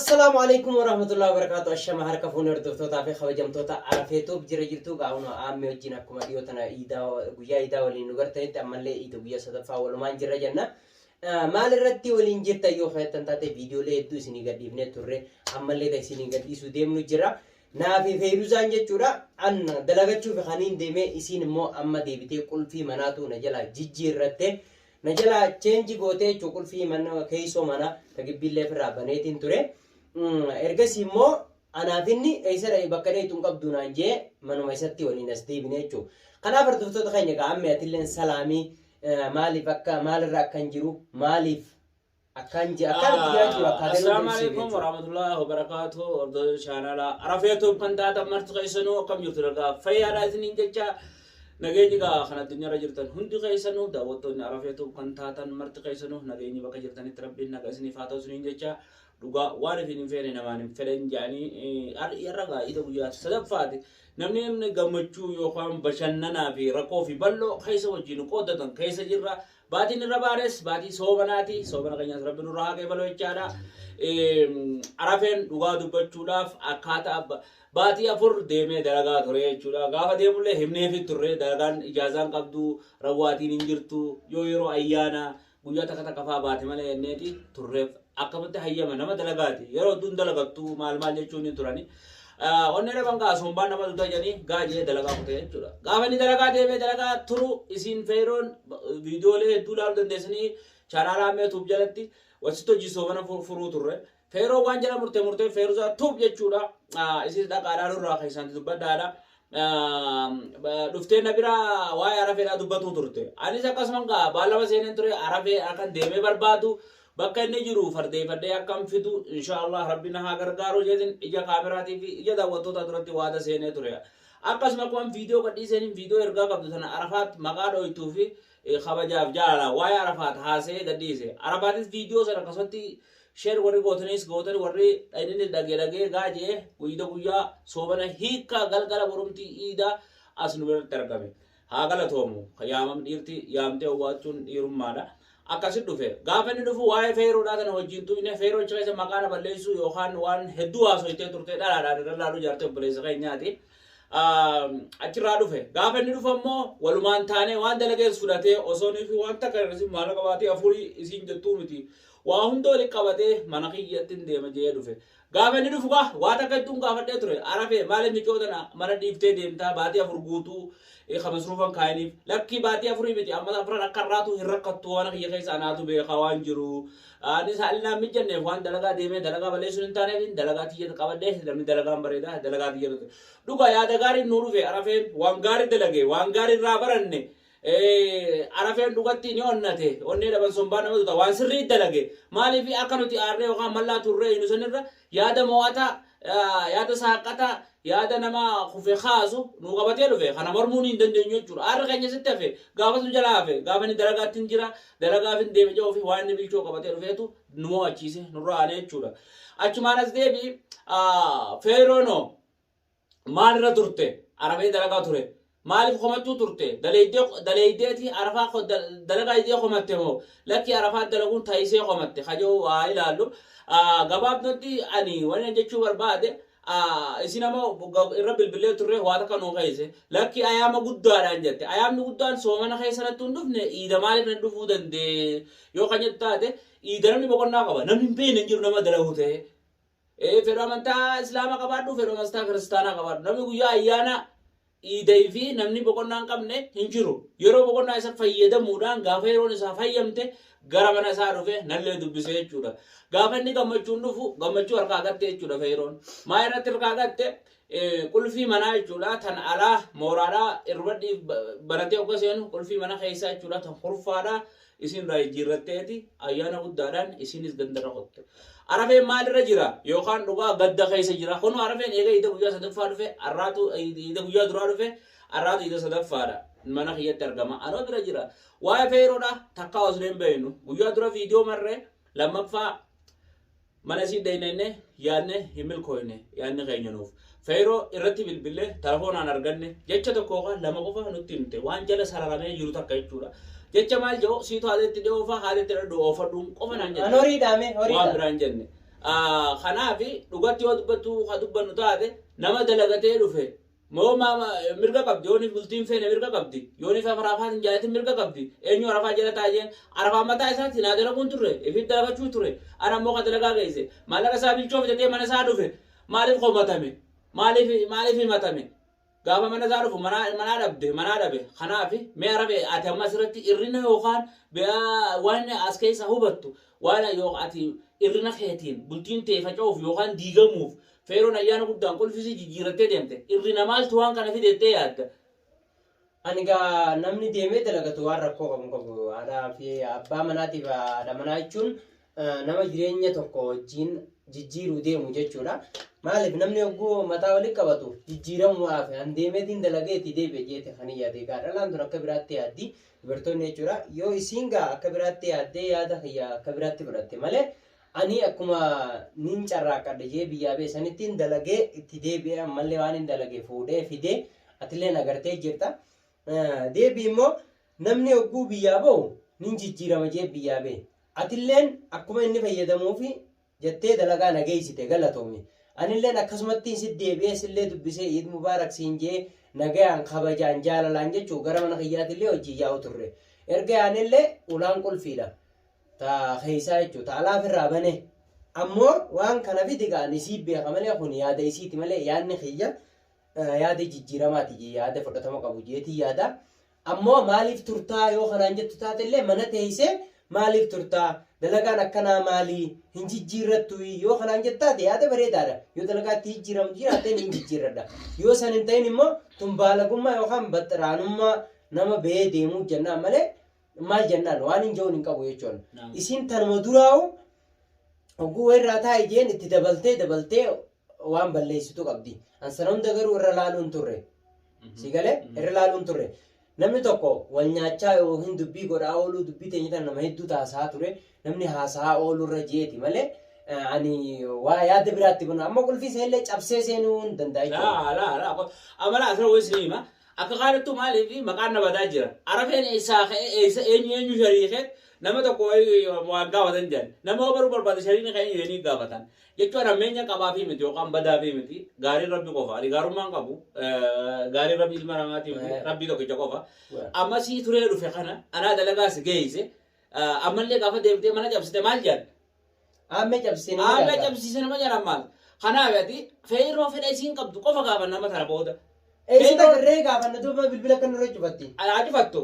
السلام عليكم ورحمة الله وبركاته. الشمع هركا فون يردفتوتا في خوجمتوتا عرفيتو بجرى جرتو قاونا عامي وجيناكم ديوتنا إيدا ولين نغرتين تأمل إيدا ويا صدفا ولمان جرى جنة مال الرتي ولين جرتا يو خيطان تاتي فيديو لي إدو سيني قديف نتوري أمال لي دا سيني قديسو ديمنو جرى نافي فيروزان جتشورا أن دلغتشو في خانين ديمي إسين مو أما ديبتي قل في مناتو نجلا جيجير رتي نجلا تشينجي غوتي چوكل في من كيسو منا تجيب لي فرا بنيتين توري ergasi immoo anaafinni eessara bakkadee tun qabdu naan jee manuma isatti waliin as deebinee jechuudha. Kanaaf hordoftoota keenya ga'ammee atilleen salaamii maaliif akka maalirraa akkan jiru maaliif akkan jiru Assalamu alaikum warahmatullahi wabarakatuh. Hordoftoota chaanala Arafeetu kan taatan marti keessanuu akkam jirtu dhagaa fayyaadhaa isiniin jecha nageenyi gaa kan addunyaarra jirtan hundi keessanuu daawwattoonni Arafeetu kan taatan marti keessanuu nageenyi bakka jirtanitti rabbiin nagaa isiniif haa ta'u isiniin jecha duga waan ifin fere namaan feren jaani yarraga ida guyyaa sadaffaati namni gammachuu yookaan bashannanaa fi rakkoo fi bal'oo keessa wajjin qoodatan keessa jirra baatiin irra baares baatii soobanaati soobana keenyas rabbi nurraa haa qeebaloo jechaadha Arafeen dhugaa dubbachuudhaaf akkaataa baatii afur deemee dalagaa ture jechuudha gaafa deemullee himneefi turre dalagaan ijaazaan qabdu rawwaatiin hin jirtu yoo yeroo ayyaana guyyaa takka takka faa baate malee enneeti turreef akkamatti hayyama nama dalagaati yeroo dun dalagattu maal jechuun ni turani onne dhaban gaa sombaan nama duta jani gaajee dalagaa kute jechuudha gaafa ni dalagaa deemee dalagaa turu isin feeroon viidiyoolee hedduu ilaaluu dandeessanii chaanaalaa mee tuub jalatti wasitti hojii soomana furuu turre feeroo waan jala murtee feeruusaa tuub jechuudha isin dhaqaadhaan irraa keessanti dubbaddaadha dhuftee na bira waa'ee Arafeedhaa dubbatu turte anis akkasumas gaa baallama seeneen ture Arafee akkan deemee barbaadu bakka inni jiru fardee akkam fidu inshallah rabbina haa gargaaru jedhin ija kaameraatii fi ija daawwattoota duratti waada seenee ture akkasumas kun viidiyoo gadhiiseen viidiyoo ergaa qabdu sana Arafaat maqaa dhoytuu fi kabajaaf jaalala waa'ee Arafaat haasee gadhiise Arafaatis viidiyoo sana akkasumatti sheer warri gootanis gootan warri inni dhagee gaajee guyyaa soobana hiika galgala borumtii iida as nu biratti argame haa galatoomu yaamam dhiirti yaamtee owwaachuun dhiirummaadha akkasit dhufe gaafa inni dhufu waa'ee feeroodhaa tana wajjin tuine feeroo keessa maqaa balleessuu yookaan waan hedduu haasoytee turte dhalaadhaan irra laaluu jaarte obboleessa keenyaati achirraa dhufe gaafa inni dhufu ammoo walumaan taanee waan dalagees fudhatee osoonii fi waan takka irratti maala qabaatee afurii isiin jettuu miti waa hunda walitti qabatee mana kiyyattiin deema jee dhufe gaafa inni dhufu waa takka hedduun gaafadhee ture Arafee maaliif micootana mana dhiiftee deemtaa baatii afur guutuu khamasruufan kaayiniif lakki baatii afurii miti amma afran akka irraatu hin rakkattu waan kiyya keessa anaatu beekaa waan jiru anis haalli mijanneef waan dalagaa deemee dalagaa balleessuun hin taaneef dalagaa tiyya qabadhee namni dalagaan bareedaa dalagaa tiyya dhuga yaada gaariin nuu dhufe Arafeen waan gaarii dalage waan gaarii irraa baranne Arafeen dhugatti ni onnate onnee dhaban sombaa nama tuta waan sirrii dalage maaliif akka nuti aarree yookaan mallaa turree inu sanirra yaada mo'ataa yaada saaqataa yaada nama kufe khaasu nu qabatee dhufe kana mormuun hin dandeenyu jechuudha aarra keenya sitti hafe gaafa sun jalaa hafe gaafa ni dalagaatti hin jira dalagaaf hin deeme jaa ofii waan inni bilchoo qabatee dhufeetu nu mo'achiise nurraa aanee jechuudha achumaan as deebi feeroono maalirra turte Arafee dalagaa ture maaliif komachuu turte daleeydeeti Arafaa dalagaa idee komatte moo lakki Arafaa dalaguun taayisee komatte kajoo waa ilaallu gabaabnatti ani waan jechuu barbaade isin amma irra bilbilee turre waa takka nuu keesse lakki ayyaama guddaadhaan jette ayyaamni guddaan soomana keessatti hin dhufne iida maaliif hin dhufuu dandee yoo kan jettu taate iida namni boqonnaa qaba namni hin beekne hin jiru nama dalagu ta'e fedhoo amantaa islaamaa qabaadhu fedhoo amantaa kiristaanaa qabaadhu namni guyyaa ayyaana iiday fi namni boqonnaa hin qabne hin jiru yeroo boqonnaa isa fayyadamuudhaan gaafa yeroon isaa fayyamte gara mana isaa dhufe nallee dubbisee jechuudha gaafa inni gammachuun dhufu gammachuu harkaa gatte jechuudha feeroon maa irratti harkaa gatte qulfii manaa jechuudha tan alaa mooraadhaa irratti baratee akka seenu qulfii mana keessaa jechuudha tan hurfaadhaa isin irraa jijjiirratteeti ayyaana guddaadhaan isinis gandarra qotte Arafeen maalirra jira yookaan dhugaa gadda keessa jira kun Arafeen eega ida guyyaa sadaffaa dhufe arraatu ida guyyaa duraa dhufe arraatu ida sadaffaadha mana kiyyatti argama anoo bira jira waa'ee feeroodha takka osoo hin beeknu guyyaa dura viidiyoo marree lammaffaa mana si deynenne yaanne himilkoyne yaanne keenyanuuf feeroo irratti bilbilee telefoonaan arganne jecha tokko lama qofa nutti himte waan jala sararamee jiru takka jechuudha jecha maal joo siitu haadetti dhiyoofa haadetti dhiyoo oofadhuun qofa naan jenne horii dhaame horii waan biraan jenne kanaafi dhugatti yoo dubbattu ka dubbannu taate nama dalagatee dhufe moo mirga qabdi yooni bultiin feene mirga qabdi yooni arafaa hin jaalatin mirga qabdi eenyu arafaa jala taajeen arafaa mataa isaatti naa dalaguun turre ifit dalagachuu ture ana ammoo ka dalagaa geesse maallaqa isaa bilchoof jedhee mana isaa dhufe maaliif qomatame maaliif himatame gaafa mana isaa dhufu manaa dhabe kanaafi mee arabe ati amma asirratti irrina yookaan waan as keessa hubattu waan yoo ati irrina keetiin bultiin ta'e faca'uuf yookaan diigamuuf feeroon ayyaana guddaan qulfisii jijjiirattee deemte irrina maaltu waan kana fidettee yaadda. Ani gaa namni deemee dalagatu waan rakkoo qabu haadhaa fi abbaa manaatiif haadha manaa jechuun nama jireenya tokko wajjin jijjiiruu deemu jechuudha. Maaliif namni yogguu mataa walitti qabatu jijjiiramuudhaaf an deemeetiin dalageetti deebi'e jeete kan yaade gaa dhalaan tun akka biraatti yaaddi dubartoonni jechuudha. Yoo isiin gaa akka biraatti yaaddee yaada kiyya akka biraatti fudhatte malee ani akkuma nin carraaqadhe jee biyyaa beesanittiin dalagee itti deebi'e ammallee waan hin dalage fuudhee fidee atillee agartee jirta. Deebii immoo namni yogguu biyyaa ba'u nin jijjiirama jee biyyaa ba'e. Atilleen akkuma inni fayyadamuufi jettee dalagaa nageessite galatoomi. Anilleen akkasumatti si deebi'ee sillee dubbisee Eid Mubaarak siin jee nagayaan kabajaan jaalalaan jechuu gara mana kiyyaatillee hojii yaa'u turre. Erga yaanillee ulaan qulfiidha. Ta keeysaa jechuudha. Ta alaafirraa bane. Ammoo waan kana fidigaan isii beeka malee kun yaada isiiti malee yaadni kiyya yaada jijjiiramaati yaada fudhatama qabu jeetii yaada. Ammoo maaliif turtaa yoo kanaan jettu taatellee mana teessee maaliif turtaa dalagaan akkanaa maalii hin jijjiirrattu yoo kanaan jettaate yaada bareedaadha. Yoo dalagaatti jijjiiramtu jiraate hin jijjiirradha. Yoo san hin ta'in immoo tumbaalagummaa yookaan baxxiraanummaa nama ba'ee deemuu jennaan malee maal jennaan waan hin jiruun hin qabu jechuudha. Isin tanuma duraa'u oguu irraa taa'e jeen itti dabaltee waan balleessitu qabdi. Ansana hunda garuu irra laaluun turre. Si galee irra laaluun turre. Namni tokko wal nyaachaa yookiin dubbii godhaa ooluu dubbii teenyatan nama hedduu taasaa ture. Namni haasaa oolurra jeeti malee ani waa yaada biraatti buna amma qulfii seellee cabsee seenuu hin danda'a. Amala asirra wayii hima. Akka qaalittu maaliif maqaan nabataa jira. Arafeen eenyu shariikee nama tokko waan gaafatan jiran. Nama baruu barbaade shariikni kan inni gaafatan. Jechuun ammeenya qabaa fi miti yookaan badaa fi miti gaarii rabbi qofa. Ani gaarummaan qabu gaarii rabbi ilma namaatiif rabbi tokkicha qofa. Amma sii turee dhufe kana anaa dalagaas geesse ammallee gaafa deemtee mana cabsite maal jedhan? Ammee cabsisee nama jedhan maal? Kanaaf ati feeroo fedha isiin qabdu qofa gaafa nama tana booda. Eesita garee gaafanna duuba bilbila kan irra cufatti. Ajifattu.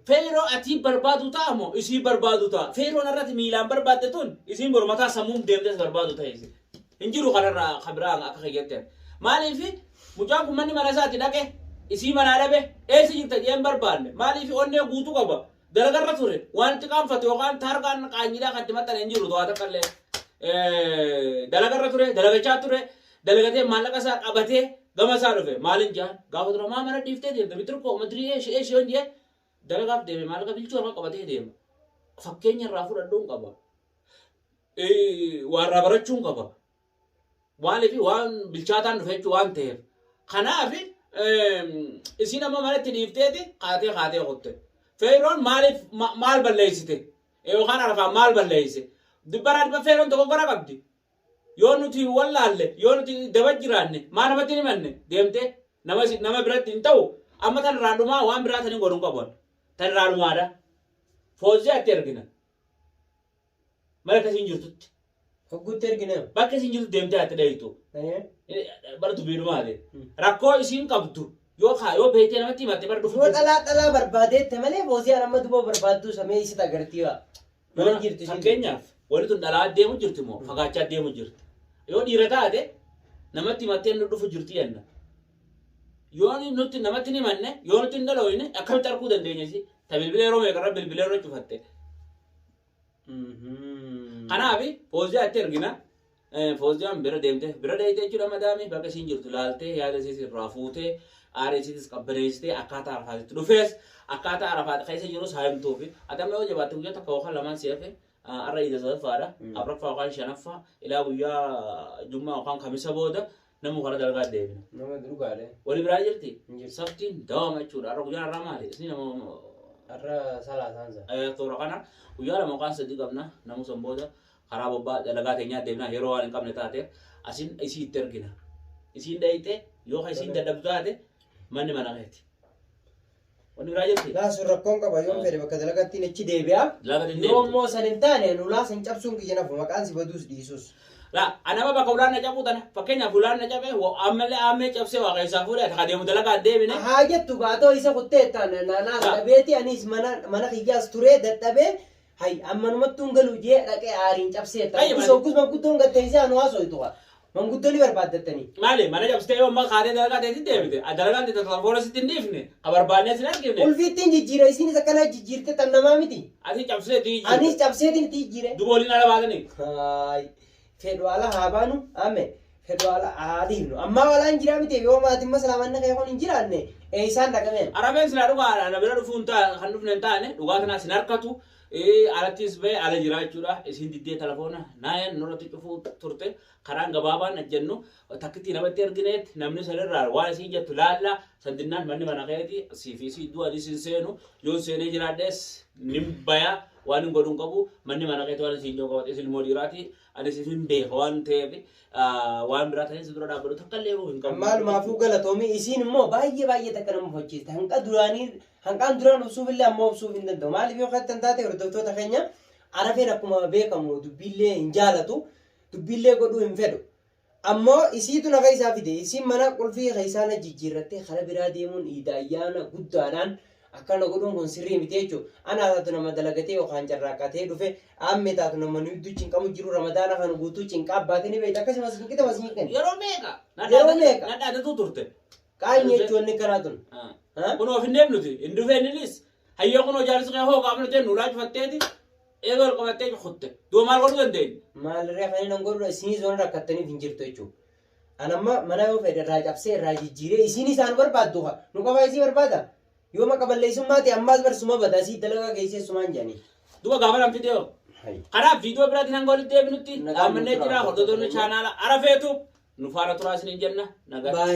Feeroo ati barbaadu ta'a moo isii barbaadu ta'a? Feeroon irratti miilaan barbaadde tun isiin bormataa sammuun deemtes barbaadu ta'e isi. Hin jiru kanarraa kabiraan akka kiyyatten. Maaliif mucaan kun manni mana isaatti dhaqe isii manaa dhabe eessi jirta jeen barbaanne maaliif onnee guutuu qaba dalagarra ture waan itti qaanfate yookaan taargaan qaanyiidhaa kan itti maxxane hin jiru to'ata qallee dalagarra ture dalagachaa ture dalagatee maallaqa isaa qabatee gama isaa dhufe maalin jaan gaafa dura maa mana dhiiftee deemte bitirkoo madirii eeshiyoon jee dalagaaf deeme maallaqa bilchuu harka qabatee deema fakkeenya irraa fudhadhuun qaba warraa barachuun qaba maaliif waan bilchaataan dhufe jechuu waan ta'eef kanaaf isiin amma manatti dhiifteeti kaatee qotte feeroon maaliif maal balleessite yookaan arafaan maal balleessite dibbaraa dhibba feeroon tokko gora qabdi yoo nuti wallaalle yoo nuti daba jiraanne maa namatti himanne deemtee nama biratti hin ta'u amma tan raadhumaa waan biraa tanii godhuun qaban tan raadhumaadha foozii atti ergina mala kasiin jirtutti hogguutti ergina bakka isiin jirtu deemtee atti dhayitu baratu biirumaale rakkoo isiin qabdu yoo beekee namatti himatte bara dhufu yoo dhalaa barbaadeette malee foozii amma duba barbaaddu samee isita agartii waa mana jirtu fakkeenyaaf wanti tun dhalaa deemu jirti moo fagaachaa deemu jirti yoo dhiira taate namatti himattee nu dhufu jirti jenna yoo nuti namatti hin himanne yoo nuti hin dhalooyne akkamitti arguu dandeenya si ta bilbila yeroo meeqarra bilbila yeroo cufatte kanaafi foozii atti ergina fooziyaan bira deemte bira deeytee jechuudha madaami bakka isiin jirtu laaltee yaada isiis irraa fuutee aara isiis qabbaneessitee akkaataa arafaatitti dhufees akkaataa arafaati keessa jirus haa himtuufi atamma yoo jabaatte guyyaa takka yookaan lamaan si'afe arra ida sadaffaadha afraffaa yookaan shanaffaa ilaa guyyaa jummaa yookaan kamisa booda namu kana dalagaa deebina. Nama durugaadhe. Wali biraa jirti saftiin dawama jechuudha arra guyyaan arraa maali isni nama arra salaasaansa. Toora kana guyyaa lama yookaan sadii qabna namu san booda karaa bobbaa dalagaa teenyaa deemnaa yeroo waan hin qabne taate asin isii itti ergina isiin dhayite yoo isiin dadhabdu taate manni mana keeti wanni biraa jirti laasun rakkoon qaba yoo fedhe bakka dalagattiin achi deebi'a yoo immoo san hin taane nu laasan cabsuun kiyya nafu maqaan si baduus dhiisus la anama bakka ulaan na cabu tana fakkeenyaaf ulaan na cabe ammallee ammee cabsee waa keessaa fuudhee ati kadeemu dalagaa deebine haa jettu baatoo isa kutteettaan naanaa dhabeeti anis mana kiyyaas turee dadhabee hay ammanumattuun galuu jee dhaqee aariin cabseettaan kusuma guddoon gattee isaa nu haasoytuqa manguddoo ni barbaaddattanii maali mana cabsitee yoo amma kaatee dalagaa teetti deebite dalagaan teetti telefoona sitti hin dhiifne kabarbaannee sin argifne ulfiittiin jijjiira isinis akkana jijjiirte tan namaa miti ati cabseeti jijjiire anis cabseetiin itti jijjiire dubooliin ala baatanii haay fedwaala haa baanu ame fedwaala haa dhiifnu ammaa walaan jiraa miti yoo maatiin masalaamanna keekoon hin jiraanne isaan dhaqameen arabeen silaa dhugaa na bira dhufuun kan dhufne hin taane dhugaa kanaa sin harkatu alattis ba'e ala jiraachuudha isin diddee telefoona naayan nurratti cufuu turte karaan gabaabaan ajjennu takkitti namatti ergineet namni sanirraa waan isin jettu laalla sandinnaan manni mana keeti siifi sidduu anis hin seenu yoon seenee jiraadhees nin baya waan hin godhuun qabu manni mana keeti waan isin joo qabate isin immoo dhiiraati anis isin beeka waan ta'eef waan biraa ta'ee si dura dhaabbatu takka illee hin qabu maalumaafuu galatoomii isiin immoo baay'ee takka nama hojjeeste hanqaan duraan obsuuf illee ammoo obsuuf hin danda'u maaliif yoo kattan taate hordoftoota keenya arafeen akkuma beekamu dubbiillee hin jaalatu dubbiillee godhuu hin fedhu ammoo isiitu nafa isaa fide isiin mana qulfii keessaana jijjiirrattee kara biraa deemuun iida ayyaana guddaadhaan akkana godhuun kun sirrii miti jechuudha ana taatu nama dalagatee yookaan carraaqqatee dhufe ammee taatu nama nuyi cinqamu jiru ramadaana kan guutuu cinqaa baatee ni beekta akkasumas cinqite mas cinqan yeroo meeqa nadhaadatu turte qaanyee jechuun ni kanaa tun kun of hin deemnuti hin dhufeenninis hayyoo kun hojaanis qe'ee hoo qaamnutee nuulaa cufatteeti eegoo ol qabattee cufatte duuba maal godhuu dandeenya maalirraa kan hin godhu isinis waan rakkattaniif hin jirtu jechuudha anamma mana yoo fedhe irraa cabsee irraa jijjiiree isiin isaan barbaaddu nu qabaa isii barbaada yoo maka balleessummaati ammaas barsuma badaasii dalagaa geesseessumaan jedhanii duuba gaafa nam fidee kanaaf viidiyoo biraatiin hanga walitti deebinutti dhaamannee jira hordoftoonni chaanaala arafeetu nu faana turaa isiniin jenna nagaa